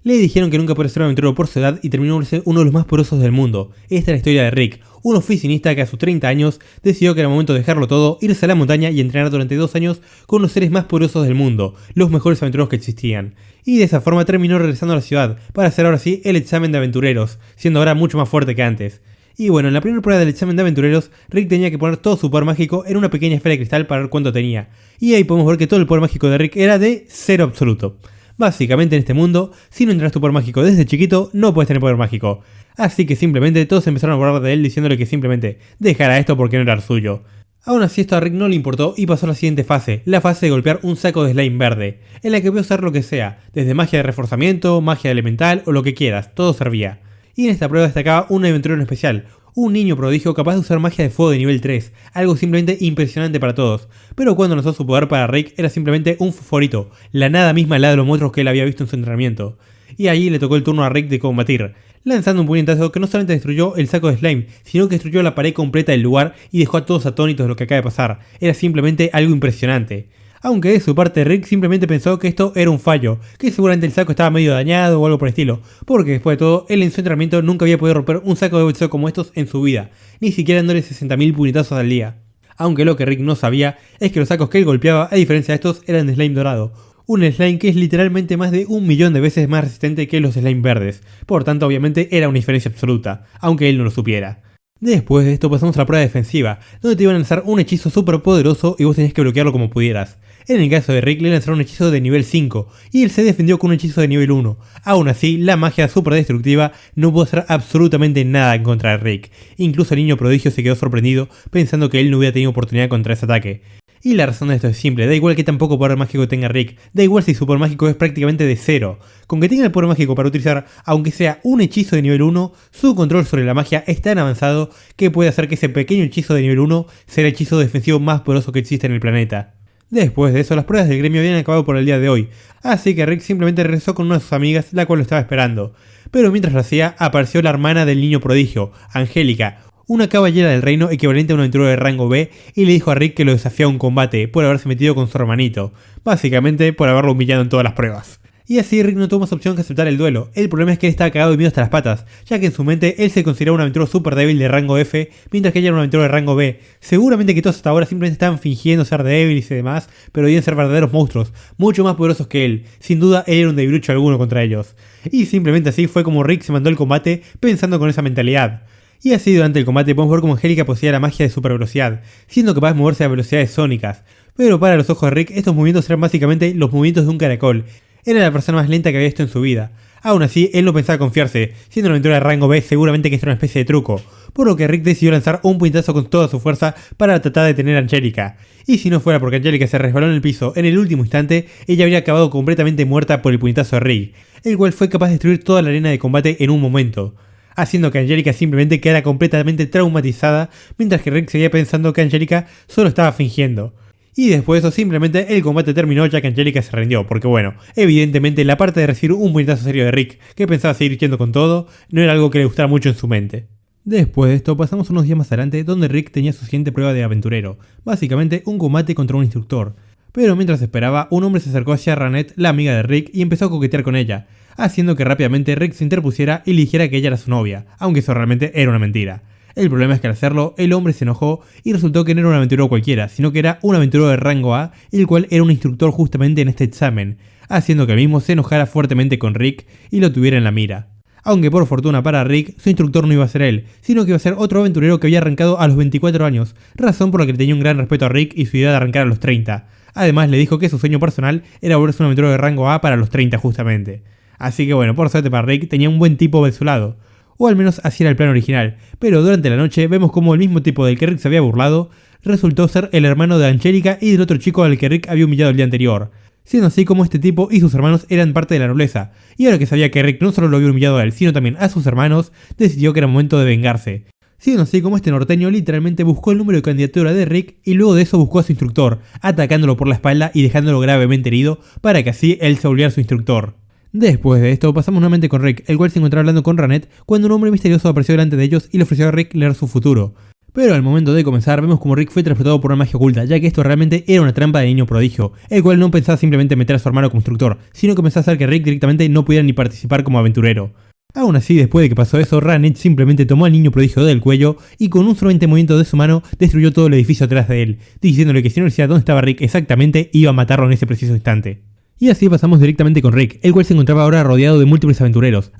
Le dijeron que nunca podía ser un aventurero por su edad y terminó volviéndose uno de los más poderosos del mundo. Esta es la historia de Rick, un oficinista que a sus 30 años decidió que era momento de dejarlo todo, irse a la montaña y entrenar durante 2 años con los seres más poderosos del mundo, los mejores aventureros que existían. Y de esa forma terminó regresando a la ciudad para hacer ahora sí el examen de aventureros, siendo ahora mucho más fuerte que antes. Y bueno, en la primera prueba del examen de aventureros, Rick tenía que poner todo su poder mágico en una pequeña esfera de cristal para ver cuánto tenía. Y ahí podemos ver que todo el poder mágico de Rick era de 0 absoluto. Básicamente en este mundo, si no entrenas tu poder mágico desde chiquito, no puedes tener poder mágico. Así que simplemente todos empezaron a burlar de él diciéndole que simplemente dejara esto porque no era suyo. Aún así esto a Rick no le importó y pasó a la siguiente fase, la fase de golpear un saco de slime verde, en la que podía usar lo que sea, desde magia de reforzamiento, magia elemental o lo que quieras, todo servía. Y en esta prueba destacaba un aventurero en especial, un niño prodigio capaz de usar magia de fuego de nivel 3, algo simplemente impresionante para todos. Pero cuando lanzó su poder para Rick era simplemente un fosforito, la nada misma al lado de los monstruos que él había visto en su entrenamiento. Y ahí le tocó el turno a Rick de combatir, lanzando un puñetazo que no solamente destruyó el saco de slime, sino que destruyó la pared completa del lugar y dejó a todos atónitos de lo que acaba de pasar. Era simplemente algo impresionante. Aunque de su parte Rick simplemente pensó que esto era un fallo, que seguramente el saco estaba medio dañado o algo por el estilo, porque después de todo, él en su entrenamiento nunca había podido romper un saco de boxeo como estos en su vida, ni siquiera dándole 60.000 puñetazos al día. Aunque lo que Rick no sabía es que los sacos que él golpeaba, a diferencia de estos, eran de slime dorado, un slime que es literalmente más de 1.000.000 de veces más resistente que los slime verdes, por tanto obviamente era una diferencia absoluta, aunque él no lo supiera. Después de esto pasamos a la prueba defensiva, donde te iban a lanzar un hechizo súper poderoso y vos tenías que bloquearlo como pudieras. En el caso de Rick le lanzaron un hechizo de nivel 5 y él se defendió con un hechizo de nivel 1. Aún así, la magia super destructiva no pudo hacer absolutamente nada en contra de Rick. Incluso el niño prodigio se quedó sorprendido pensando que él no hubiera tenido oportunidad contra ese ataque. Y la razón de esto es simple, da igual que tan poco poder mágico tenga Rick, da igual si su poder mágico es prácticamente de 0. Con que tenga el poder mágico para utilizar, aunque sea un hechizo de nivel 1, su control sobre la magia es tan avanzado que puede hacer que ese pequeño hechizo de nivel 1 sea el hechizo defensivo más poderoso que existe en el planeta. Después de eso, las pruebas del gremio habían acabado por el día de hoy, así que Rick simplemente regresó con una de sus amigas, la cual lo estaba esperando. Pero mientras lo hacía, apareció la hermana del niño prodigio, Angélica, una caballera del reino equivalente a un aventurero de rango B, y le dijo a Rick que lo desafiaba a un combate por haberse metido con su hermanito, básicamente por haberlo humillado en todas las pruebas. Y así Rick no tuvo más opción que aceptar el duelo. El problema es que él estaba cagado de miedo hasta las patas, ya que en su mente él se consideraba un aventurero super débil de rango F, mientras que ella era un aventurero de rango B. Seguramente que todos hasta ahora simplemente estaban fingiendo ser débiles y demás, pero debían ser verdaderos monstruos, mucho más poderosos que él. Sin duda él era un debilucho alguno contra ellos. Y simplemente así fue como Rick se mandó el combate pensando con esa mentalidad. Y así durante el combate podemos ver cómo Angélica poseía la magia de super velocidad, siendo capaz de moverse a velocidades sónicas. Pero para los ojos de Rick estos movimientos eran básicamente los movimientos de un caracol. Era la persona más lenta que había visto en su vida. Aún así, él no pensaba confiarse, siendo una aventura de rango B seguramente que esto era una especie de truco, por lo que Rick decidió lanzar un puñetazo con toda su fuerza para tratar de detener a Angélica. Y si no fuera porque Angélica se resbaló en el piso en el último instante, ella habría acabado completamente muerta por el puñetazo de Rick, el cual fue capaz de destruir toda la arena de combate en un momento, haciendo que Angélica simplemente quedara completamente traumatizada, mientras que Rick seguía pensando que Angélica solo estaba fingiendo. Y después de eso simplemente el combate terminó ya que Angélica se rindió, porque bueno, evidentemente la parte de recibir un puñetazo serio de Rick, que pensaba seguir yendo con todo, no era algo que le gustara mucho en su mente. Después de esto pasamos unos días más adelante donde Rick tenía su siguiente prueba de aventurero, básicamente un combate contra un instructor. Pero mientras esperaba, un hombre se acercó hacia Ranette, la amiga de Rick, y empezó a coquetear con ella, haciendo que rápidamente Rick se interpusiera y le dijera que ella era su novia, aunque eso realmente era una mentira. El problema es que al hacerlo, el hombre se enojó y resultó que no era un aventurero cualquiera, sino que era un aventurero de rango A, el cual era un instructor justamente en este examen, haciendo que el mismo se enojara fuertemente con Rick y lo tuviera en la mira. Aunque por fortuna para Rick, su instructor no iba a ser él, sino que iba a ser otro aventurero que había arrancado a los 24 años, razón por la que le tenía un gran respeto a Rick y su idea de arrancar a los 30. Además le dijo que su sueño personal era volverse un aventurero de rango A para los 30 justamente. Así que bueno, por suerte para Rick tenía un buen tipo de su lado. O al menos así era el plan original, pero durante la noche vemos como el mismo tipo del que Rick se había burlado resultó ser el hermano de Angélica y del otro chico al que Rick había humillado el día anterior, siendo así como este tipo y sus hermanos eran parte de la nobleza, y ahora que sabía que Rick no solo lo había humillado a él, sino también a sus hermanos, decidió que era momento de vengarse. Siendo así como este norteño literalmente buscó el número de candidatura de Rick y luego de eso buscó a su instructor, atacándolo por la espalda y dejándolo gravemente herido para que así él se volviera su instructor. Después de esto pasamos nuevamente con Rick, el cual se encontraba hablando con Ranette cuando un hombre misterioso apareció delante de ellos y le ofreció a Rick leer su futuro. Pero al momento de comenzar vemos como Rick fue transportado por una magia oculta, ya que esto realmente era una trampa de niño prodigio, el cual no pensaba simplemente meter a su hermano como instructor, sino que pensaba hacer que Rick directamente no pudiera ni participar como aventurero. Aún así, después de que pasó eso, Ratchet simplemente tomó al niño prodigio del cuello y con un solamente movimiento de su mano destruyó todo el edificio atrás de él, diciéndole que si no decía dónde estaba Rick exactamente, iba a matarlo en ese preciso instante. Y así pasamos directamente con Rick, el cual se encontraba ahora rodeado de múltiples aventureros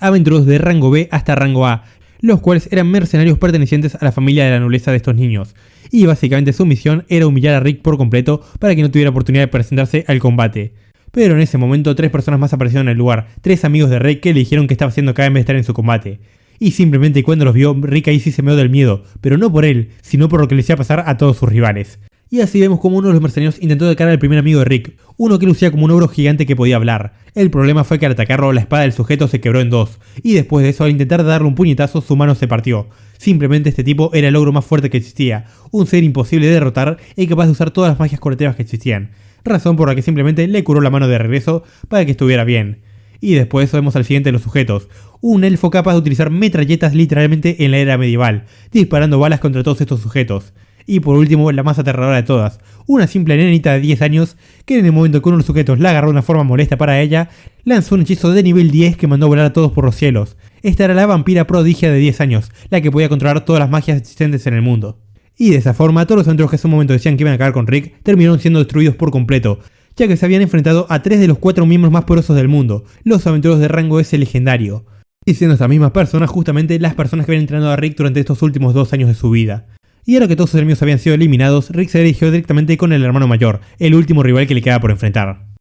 de rango B hasta rango A, los cuales eran mercenarios pertenecientes a la familia de la nobleza de estos niños, y básicamente su misión era humillar a Rick por completo para que no tuviera oportunidad de presentarse al combate. Pero en ese momento 3 personas más aparecieron en el lugar, 3 amigos de Rick que le dijeron que estaba haciendo acá en vez de estar en su combate. Y simplemente cuando los vio, Rick ahí sí se meó del miedo, pero no por él, sino por lo que le hacía pasar a todos sus rivales. Y así vemos como uno de los mercenarios intentó atacar al primer amigo de Rick, uno que lucía como un ogro gigante que podía hablar. El problema fue que al atacarlo la espada del sujeto se quebró en dos, y después de eso al intentar darle un puñetazo su mano se partió. Simplemente este tipo era el ogro más fuerte que existía, un ser imposible de derrotar y capaz de usar todas las magias curativas que existían, razón por la que simplemente le curó la mano de regreso para que estuviera bien. Y después de eso vemos al siguiente de los sujetos, un elfo capaz de utilizar metralletas literalmente en la era medieval, disparando balas contra todos estos sujetos. Y por último, la más aterradora de todas, una simple nenita de 10 años que en el momento que uno de los sujetos la agarró de una forma molesta para ella, lanzó un hechizo de nivel 10 que mandó volar a todos por los cielos. Esta era la vampira prodigia de 10 años, la que podía controlar todas las magias existentes en el mundo. Y de esa forma, todos los aventureros que en ese momento decían que iban a acabar con Rick, terminaron siendo destruidos por completo, ya que se habían enfrentado a 3 de los 4 miembros más poderosos del mundo, los aventureros de rango S legendario. Y siendo estas mismas personas justamente las personas que habían entrenado a Rick durante estos últimos 2 años de su vida. Y ahora que todos sus enemigos habían sido eliminados, Rick se dirigió directamente con el hermano mayor, el último rival que le quedaba por enfrentar.